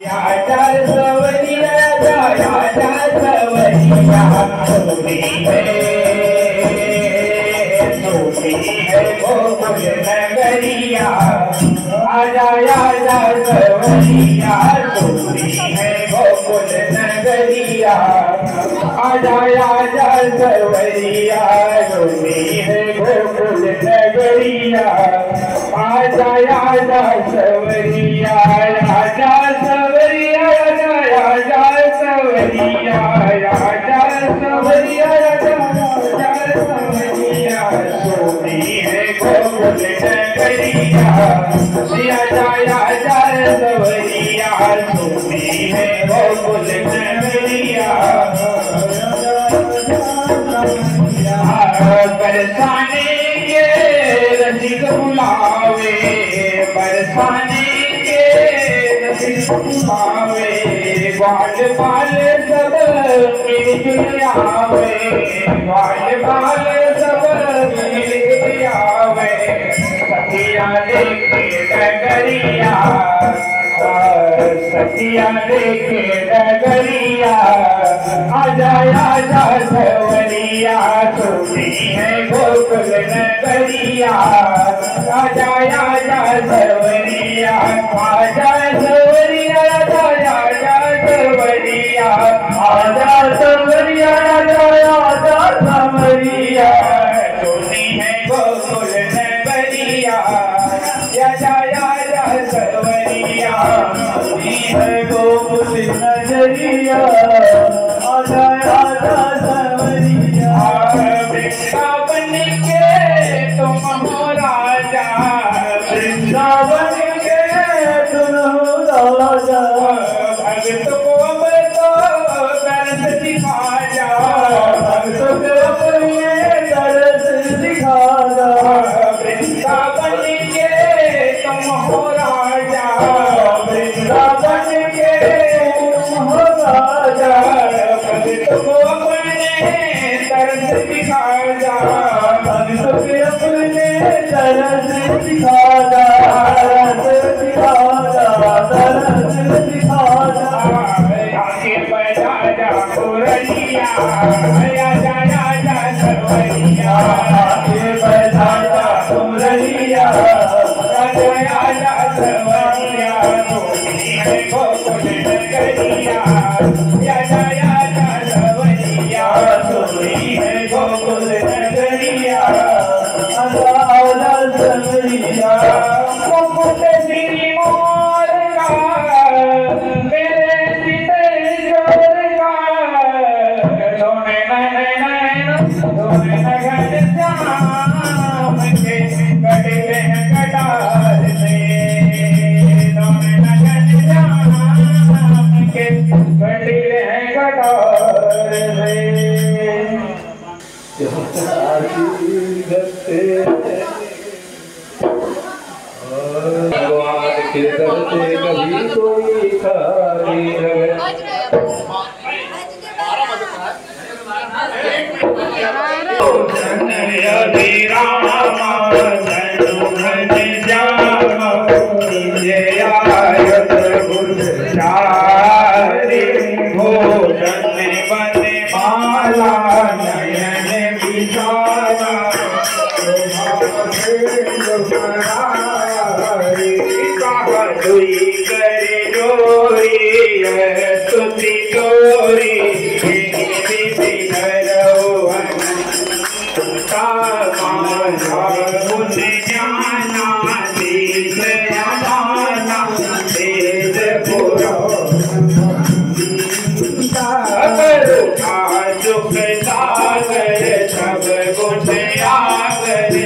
सवरिया है गोकुल नगरिया आजा आजा सवरिया सोनी है गोकुल नगरिया आजा आजा सवरिया सोनी है गोकुल नगरिया आजा आजा सवरिया आजा सवरिया आजा सवरिया आजा सवरिया सोनी है गोकुल नगरिया आजा आजा सवरिया सोनी है गोकुल नगरिया बरसाने के रसिक बुलावे बरसाने के रसिक बुलावे बाल बाल सब मिल आवे बाल बाल सब मिल आवे सखिया देखे डगरिया सखिया देखे डगरिया आजा आजा सवरिया सोनी है गोकुल नगरिया आजा आजा सवरिया आजा सवरिया आजा आजा सवरिया आजा सवरिया आजा आजा सवरिया सोनी है गोकुल नगरिया आजा आजा सवरिया सोनी है गोकुल नगरिया आजा आजा सवरिया वृंदावन के तुम हो राजा वृंदावन के तुम हो राजा भगत को अब तो दर्द दिखा जा भगत को अपने दर्द दिखा जा वृंदावन के तुम हो राजा वृंदावन के तुम हो राजा भगत को अपने दर्द दिखा जा भगत को अपने दर्द दिखा जा दर्द दिखा जा दर्द दिखा जा आगे बढ़ा जा पुरनिया आजा आजा सवरिया आगे बढ़ा जा पुरनिया आजा आजा सवरिया सोनी है गोकुल नगरिया आजा आजा सवरिया सोनी है गोकुल नगरिया आजा आजा सवरिया मुकुट श्री मोर का मेरे सीते जोर का दोने नैन दोने नगन जाम के कटे हैं कटार में दोने नगन जाम के कटे हैं कटार में करते कभी कोई खाली रहे हरि राम धनुधन श्याम जय आयत गुरचारी भोजन बन माला नयन विशाला दुई कर जोरी स्तुति जोरी मुझे ज्ञाना देश अमाना देश पुरो सुख सागर सब कुछ आगर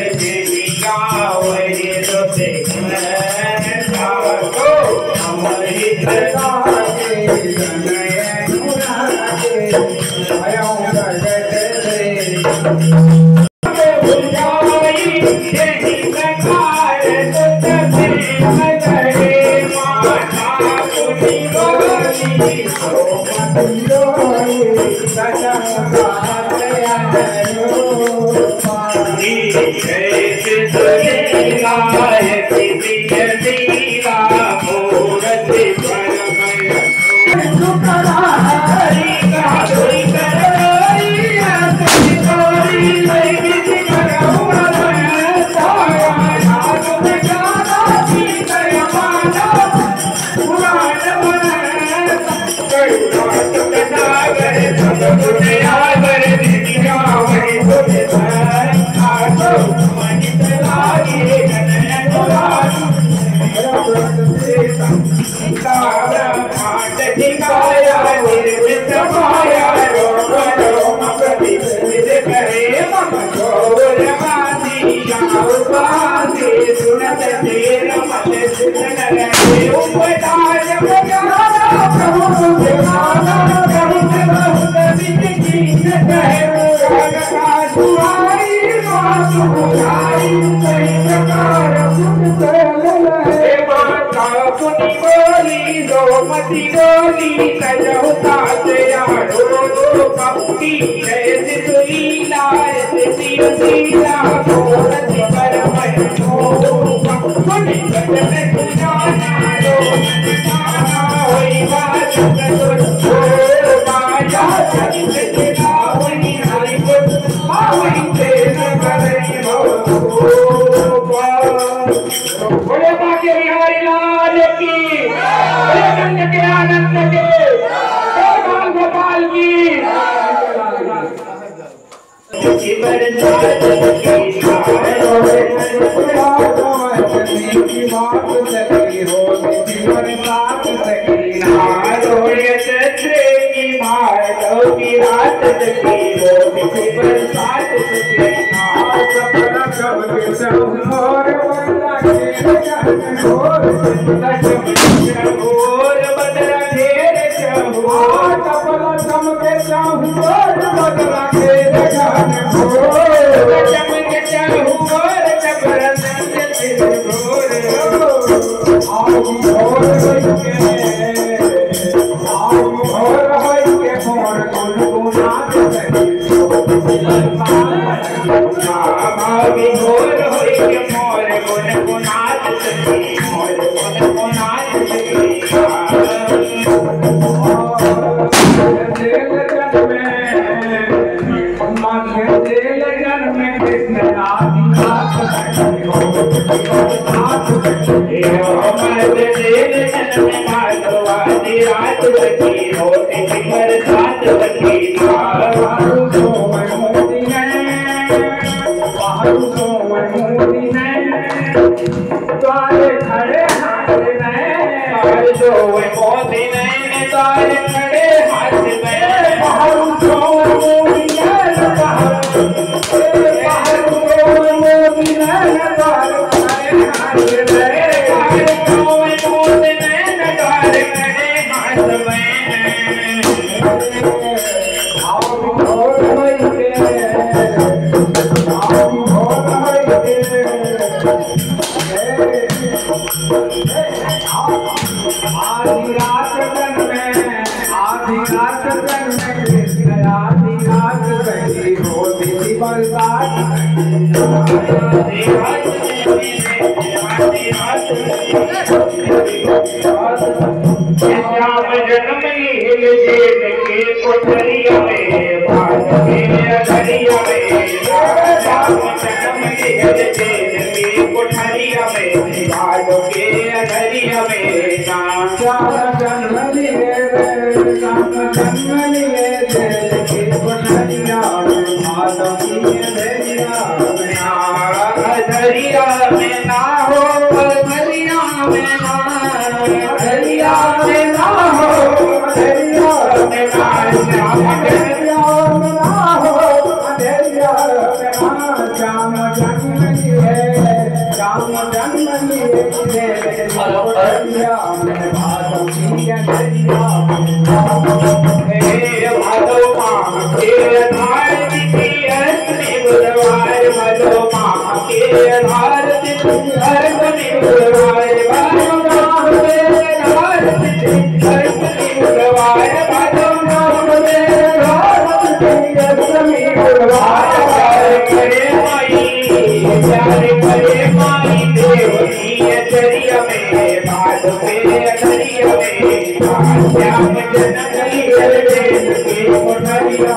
में श्याम जन्म लिए देश की कोठरिया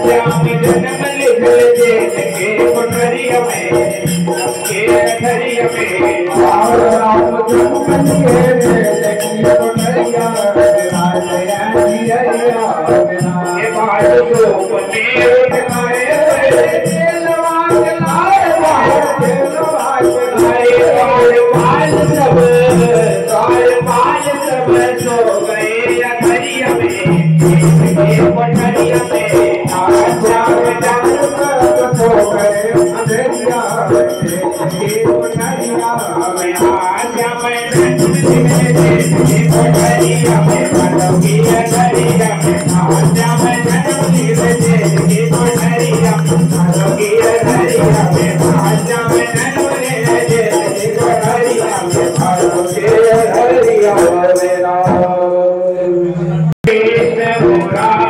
श्याम जन्म लिए देश के कोठरिया में के कोठरिया में राम जन्म लिए देश की कोठरिया ये बात तो बने उठाए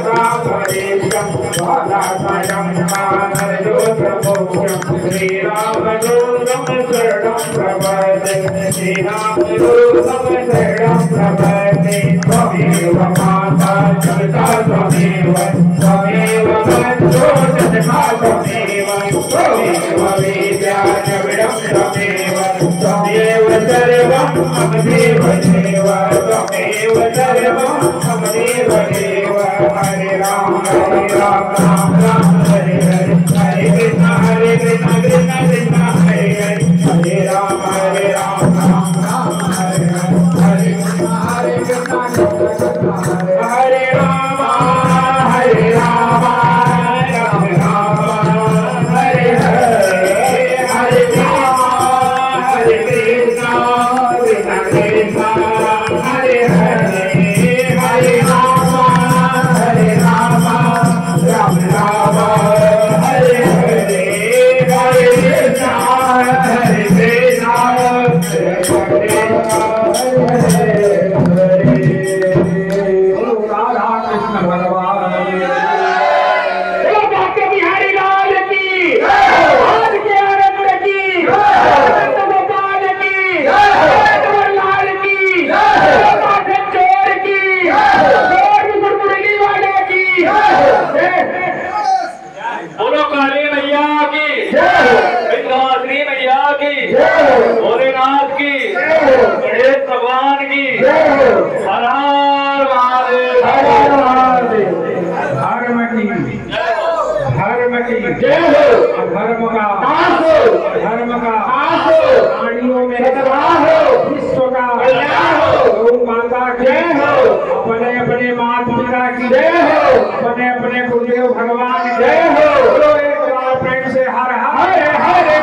रामरेशम बालामयं मानरजोत्रमोक्षं श्रीरामदूतं शरणं प्रपद्ये श्रीरामदूतं शरणं प्रपद्ये त्वमेव माता पिता त्वमेव त्वमेव बन्धो जन्मा त्वमेव त्वमेव विद्या द्रविडं त्वमेव त्वमेव सर्वं मम देव देव त्वमेव सर्वं मम देव देव हरे राम राम राम हरे हरे हरे कृष्ण कृष्ण कृष्ण हरे हरे हरे राम राम राम हरे हरे हरे कृष्ण हरे राम हरे राम राम राम हरे हरे हरे राम हरे कृष्ण कृष्ण कृष्ण हरे हरे हरे राम राम राम हरे हरे हरे कृष्ण हरे कृष्ण राधा कृष्ण भगवान बिहारी लाल की आज के आनंद की गोपाल की लाल की चोर की मुरली वाले की बोलो काली मैया की विंध्यवासिनी मैया की भोलेनाथ की गणेश भगवान की हर हर महादेव धर्म की जय हो धर्म का प्राणियों में विश्व का गौ माता की जय हो अपने अपने माता पिता की जय हो अपने अपने गुरुदेव भगवान की जय हो एक बार प्रेम से हर हर हरे